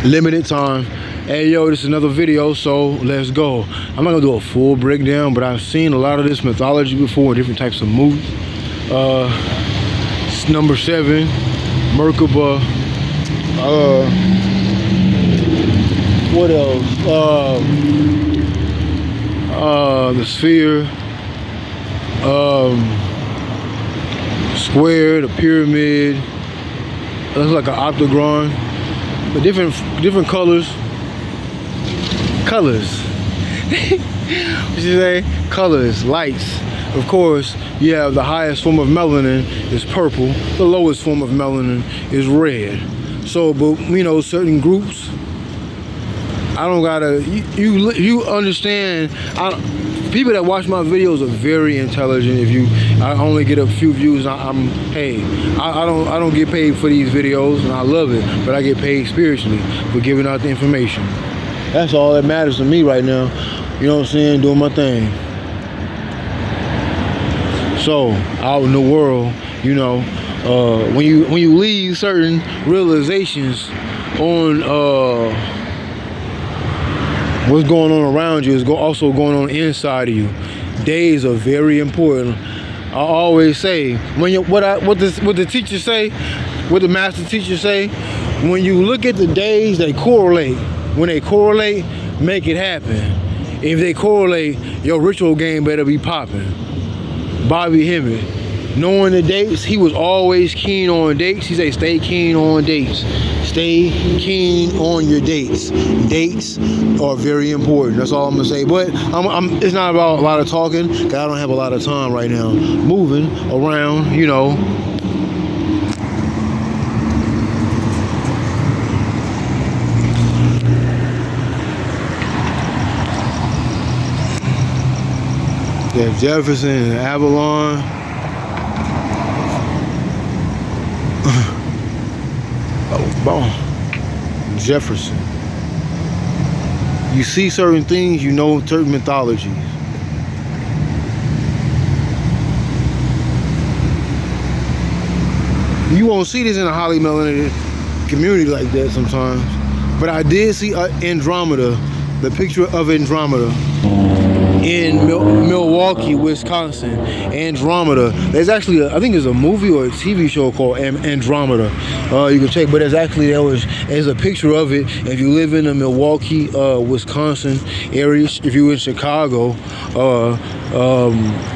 limited time. Hey yo, this is another video, so let's go. I'm not gonna do a full breakdown, but I've seen a lot of this mythology before in different types of movies. Number 7, Merkabah. What else? The sphere, square, the pyramid. Looks like an octagon, but different colors. What you say? Colors, lights. Of course, you have the highest form of melanin is purple. The lowest form of melanin is red. So, but you know, certain groups. I don't gotta. You understand? People that watch my videos are very intelligent. I only get a few views. I don't get paid for these videos, and I love it. But I get paid spiritually for giving out the information. That's all that matters to me right now. You know what I'm saying? Doing my thing. So out in the world, you know, when you leave certain realizations on what's going on around you is also going on inside of you. Days are very important. I always say what the teachers say, what the master teachers say. When you look at the days, they correlate. When they correlate, make it happen. If they correlate, your ritual game better be popping. Bobby Hemmett, knowing the dates, he was always keen on dates. He said, stay keen on dates. Stay keen on your dates. Dates are very important. That's all I'm gonna say. But it's not about a lot of talking, because I don't have a lot of time right now. Moving around, you know. Yeah, Jefferson and Avalon. Oh, boom. Jefferson. You see certain things, you know certain mythologies. You won't see this in a highly melanated community like that sometimes. But I did see Andromeda, the picture of Andromeda. In Milwaukee, Wisconsin. Andromeda. There's actually I think there's a movie or a TV show called Andromeda. You can check, but there's a picture of it. If you live in the Milwaukee, Wisconsin area, if you're in Chicago,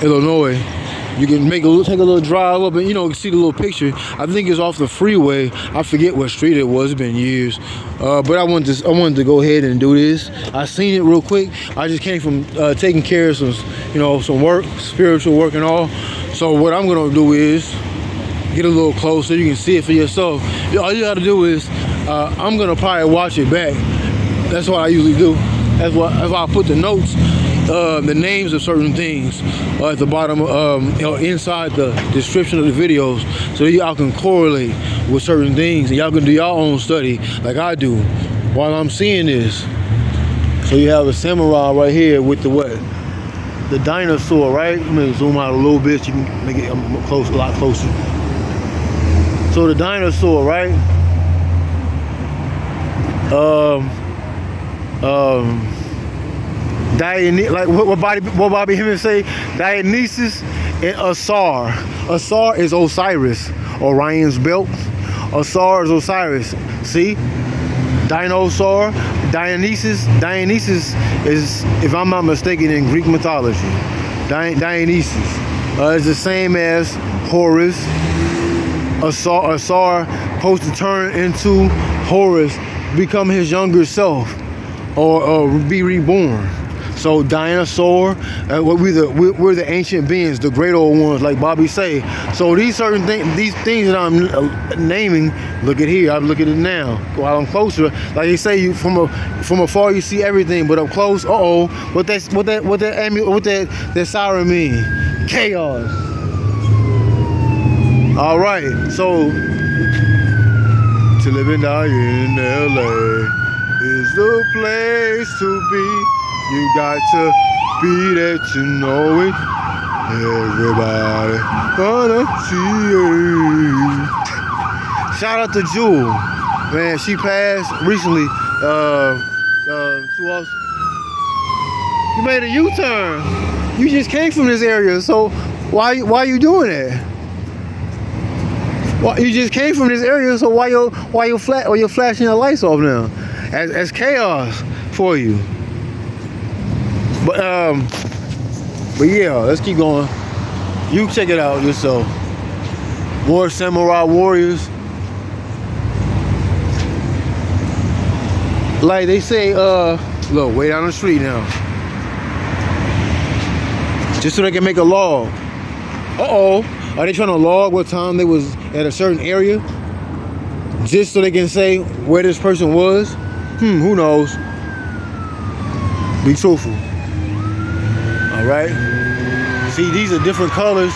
Illinois, you can take a little drive up and, you know, see the little picture. I think it's off the freeway. I forget what street it was. It's been years. But I wanted to go ahead and do this. I seen it real quick. I just came from taking care of some work, spiritual work and all. So what I'm gonna do is get a little closer. You can see it for yourself. All you gotta do is I'm gonna probably watch it back. That's what I usually do. That's why I put the notes. The names of certain things at the bottom, inside the description of the videos, so y'all can correlate with certain things, and y'all can do your own study like I do while I'm seeing this. So you have a samurai right here with the what? The dinosaur, right? I'm gonna zoom out a little bit so you can make it a lot closer. So the dinosaur, right? Like what Bobby Hemmett say, Dionisys and Asar. Asar is Osiris, Orion's belt. Asar is Osiris. See? Dinosaur, Dionisys. Dionisys is, if I'm not mistaken, in Greek mythology. Dionisys is the same as Horus. Asar supposed to turn into Horus, become his younger self, or be reborn. So dinosaur, we're the ancient beings, the great old ones, like Bobby say. So these certain things, these things that I'm naming, look at here. I'm looking at it now. While I'm closer, like they say, you from afar you see everything, but up close, what that siren mean? Chaos. All right, so to live and die in LA is the place to be. You got to be there to know it. Everybody wanna see it. Shout out to Jewel. Man, she passed recently. You made a U-turn. You just came from this area, so why you doing that? Well, you just came from this area, so why you flashing your lights off now? As chaos for you. But yeah, let's keep going. You check it out yourself. More samurai warriors. Like they say, look, way down the street now. Just so they can make a log. Uh-oh. Are they trying to log what time they was at a certain area? Just so they can say where this person was? Who knows? Be truthful. Alright? See, these are different colors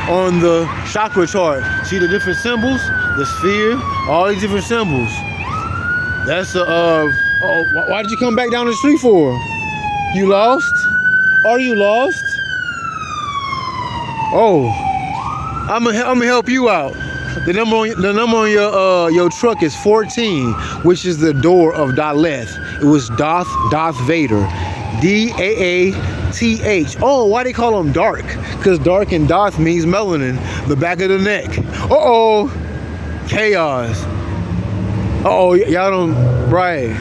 on the chakra chart. See the different symbols? The sphere, all these different symbols. That's why did you come back down the street for? You lost? Are you lost? Oh, I'm gonna help you out. The number on your truck is 14, which is the door of Daleth. It was Daath Vader, D-A-A-T-H. Oh, why they call him dark? Because dark and Daath means melanin, the back of the neck. Uh-oh, chaos. Uh-oh, y'all don't, right.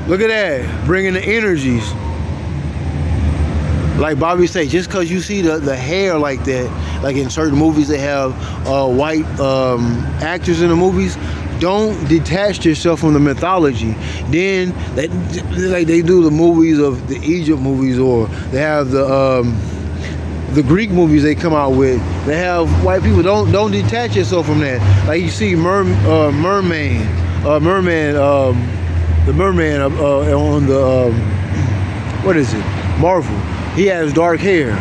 Look at that, bringing the energies. Like Bobby say, just because you see the hair like that, like in certain movies they have white actors in the movies, don't detach yourself from the mythology. Then like they do the movies of the Egypt movies, or they have the Greek movies they come out with. They have white people. Don't detach yourself from that. Like you see the merman on the what is it? Marvel. He has dark hair.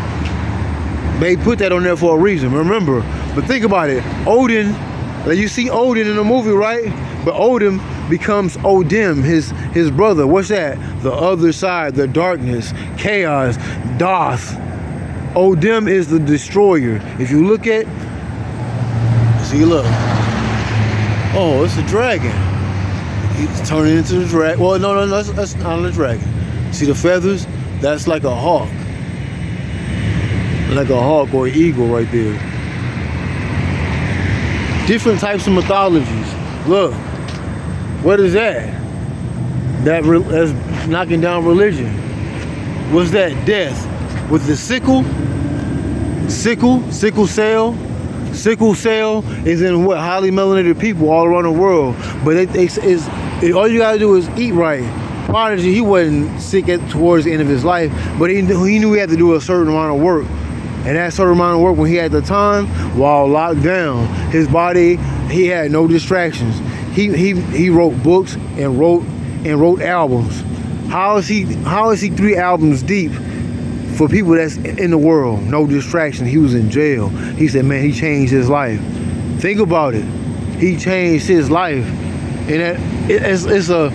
They put that on there for a reason, remember. But think about it. Odin, like you see Odin in the movie, right? But Odin becomes Odem, his brother. What's that? The other side, the darkness, chaos, Daath. Odem is the destroyer. If you look at, see, look. Oh, it's a dragon. He's turning into the dragon. Well, no, that's not a dragon. See the feathers? That's like a hawk. Like a hawk or an eagle right there. Different types of mythologies. Look, what is that? That's knocking down religion. What's that? Death. With the sickle cell. Sickle cell is in what? Highly melanated people all around the world. But all you gotta do is eat right. Prodigy, he wasn't sick towards the end of his life, but he knew he had to do a certain amount of work. And that certain amount of work, when he had the time, while locked down, his body, he had no distractions. He wrote books and wrote albums. How is he 3 albums deep for people that's in the world? No distraction. He was in jail. He said, man, he changed his life. Think about it. He changed his life. And it's the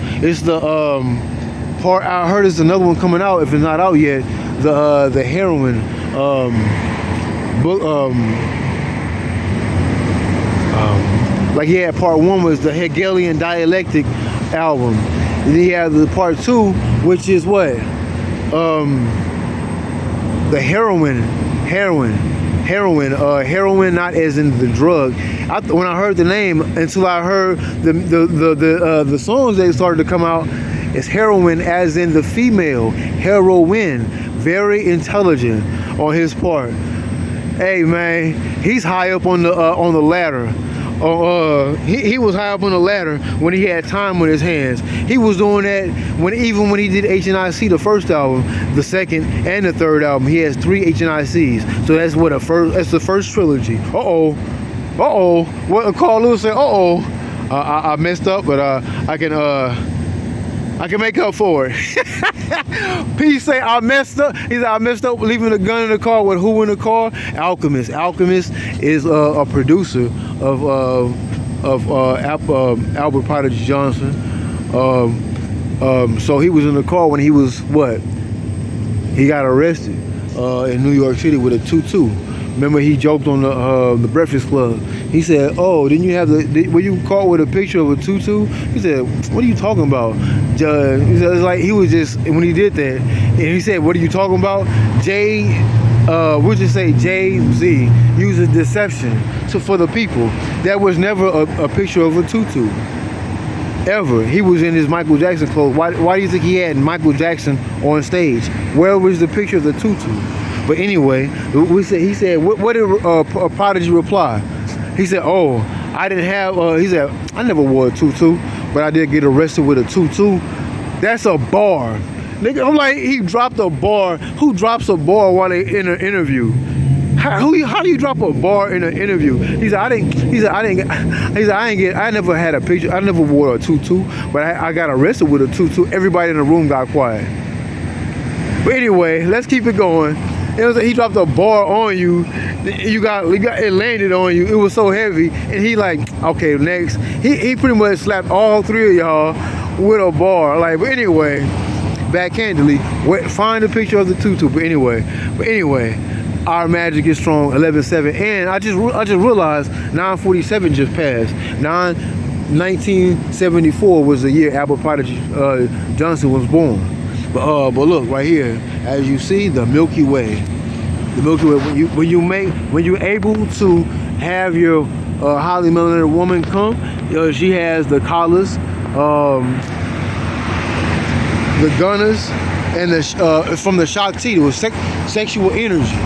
part. I heard there's another one coming out, if it's not out yet. The Heroine book. Like he had part 1 was the Hegelian dialectic album. And he had the part 2, which is what? The heroin, not as in the drug. When I heard the name, until I heard the songs that started to come out, it's heroine as in the female, heroine, very intelligent on his part. Hey man, he's high up on the ladder. He was high up on the ladder when he had time on his hands. He was doing that even when he did HNIC, the first album, the second, and the third album. He has 3 HNICs. So that's that's the first trilogy. What Carl Lewis said, I messed up, but I can make up for it. P say I messed up. He said I messed up leaving the gun in the car with who in the car? Alchemist. Alchemist is a producer of Albert Prodigy Johnson. So he was in the car when he was what? He got arrested in New York City with a 2-2. Remember he joked on the Breakfast Club. He said, oh, didn't you have were you caught with a picture of a tutu? He said, what are you talking about? He said, it's like he was just, when he did that, and he said, what are you talking about? We'll just say Jay-Z uses deception for the people. That was never a picture of a tutu. Ever. He was in his Michael Jackson clothes. Why do you think he had Michael Jackson on stage? Where was the picture of the tutu? But anyway, he said, what did Prodigy reply? He said, oh, I didn't have, he said, I never wore a tutu, but I did get arrested with a tutu. That's a bar. Nigga, I'm like, he dropped a bar. Who drops a bar while they in an interview? How do you drop a bar in an interview? He said, I never had a picture. I never wore a tutu, but I got arrested with a tutu. Everybody in the room got quiet. But anyway, let's keep it going. It was like he dropped a bar on you. It landed on you. It was so heavy, and he like, okay, next. He pretty much slapped all three of y'all with a bar. Like, but anyway, backhandedly, find a picture of the tutu. But anyway, our magic is strong. 11/7, and I just realized 9/47 just passed. 1974 was the year Albert Prodigy Johnson was born. But look right here, as you see, the Milky Way. The Milky Way. When you're able to have your highly melanated woman come, she has the collars, the Ganas, and from the Shakti, it was sexual energy.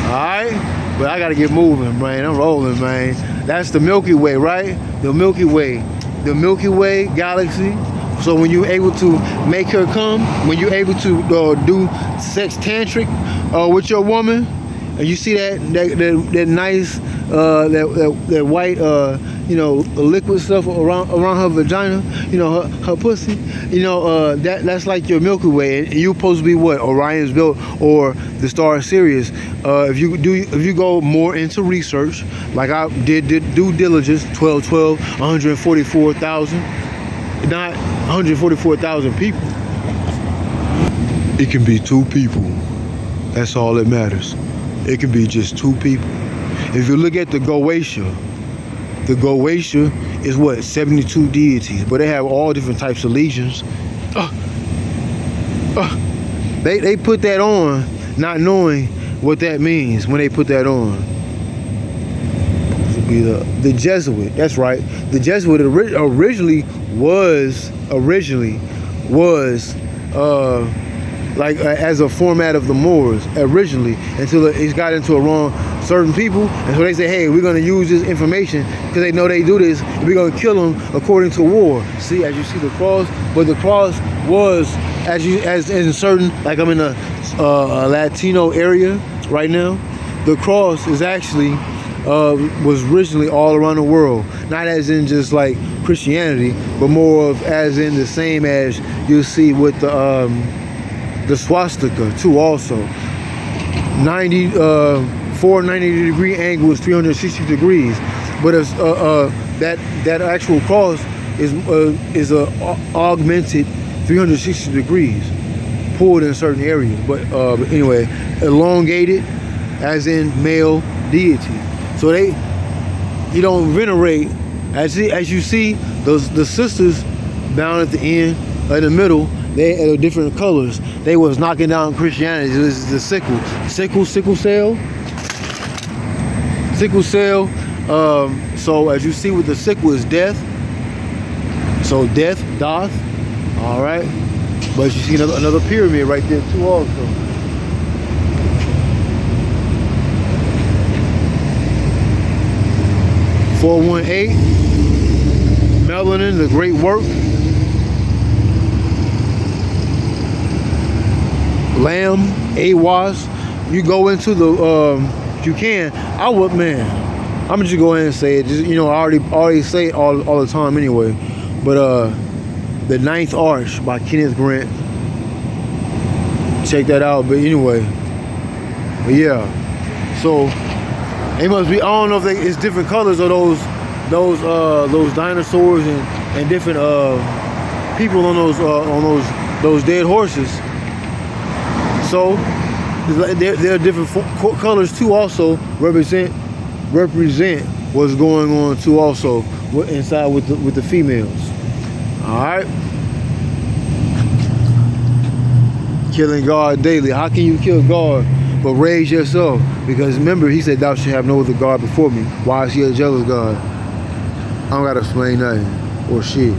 All right, but I gotta get moving, man. I'm rolling, man. That's the Milky Way, right? The Milky Way galaxy. So when you're able to make her come, when you're able to do sex tantric with your woman, and you see that nice that white liquid stuff around her vagina, her pussy, that's like your Milky Way, and you're supposed to be what Orion's belt or the star Sirius. If you go more into research, like I did due diligence, 1212, 144,000. Not 144,000 people. It can be two people. That's all that matters. It can be just two people. If you look at the Goetia is what, 72 deities, but they have all different types of legions. They put that on, not knowing what that means when they put that on. This would be the Jesuit. That's right. The Jesuit originally was as a format of the Moors originally, until it got into a wrong certain people, and so they say, hey, we're going to use this information because they know they do this, and we're going to kill them according to war. See, as you see the cross, but the cross was as in certain, like I'm in a Latino area right now, the cross is actually was originally all around the world, not as in just like Christianity, but more of as in the same as you see with the swastika too. Also, 490-degree angle is 360 degrees, but it's, that actual cross is a augmented 360 degrees, pulled in certain areas. But anyway, elongated, as in male deity. So you don't venerate, as you see, the sisters down at the end, in the middle, they are different colors. They was knocking down Christianity. This is the sickle cell. So as you see with the sickle is death. So death, Daath. All right. But you see another pyramid right there too also. (418) Melanin, the great work. Lamb, Aiwass. You go into the you can. I would, man. I'm just go ahead and say it. Just, I already say it all the time anyway. But the Ninth Arch by Kenneth Grant. Check that out. But anyway, but yeah. So it must be. I don't know if it's different colors of those dinosaurs and different people on those dead horses. So there are different colors too. Also represent what's going on too also inside with the females. All right. Killing God daily. How can you kill God but raise yourself? Because remember, he said, thou shalt have no other God before me. Why is he a jealous God? I don't gotta explain nothing or shit.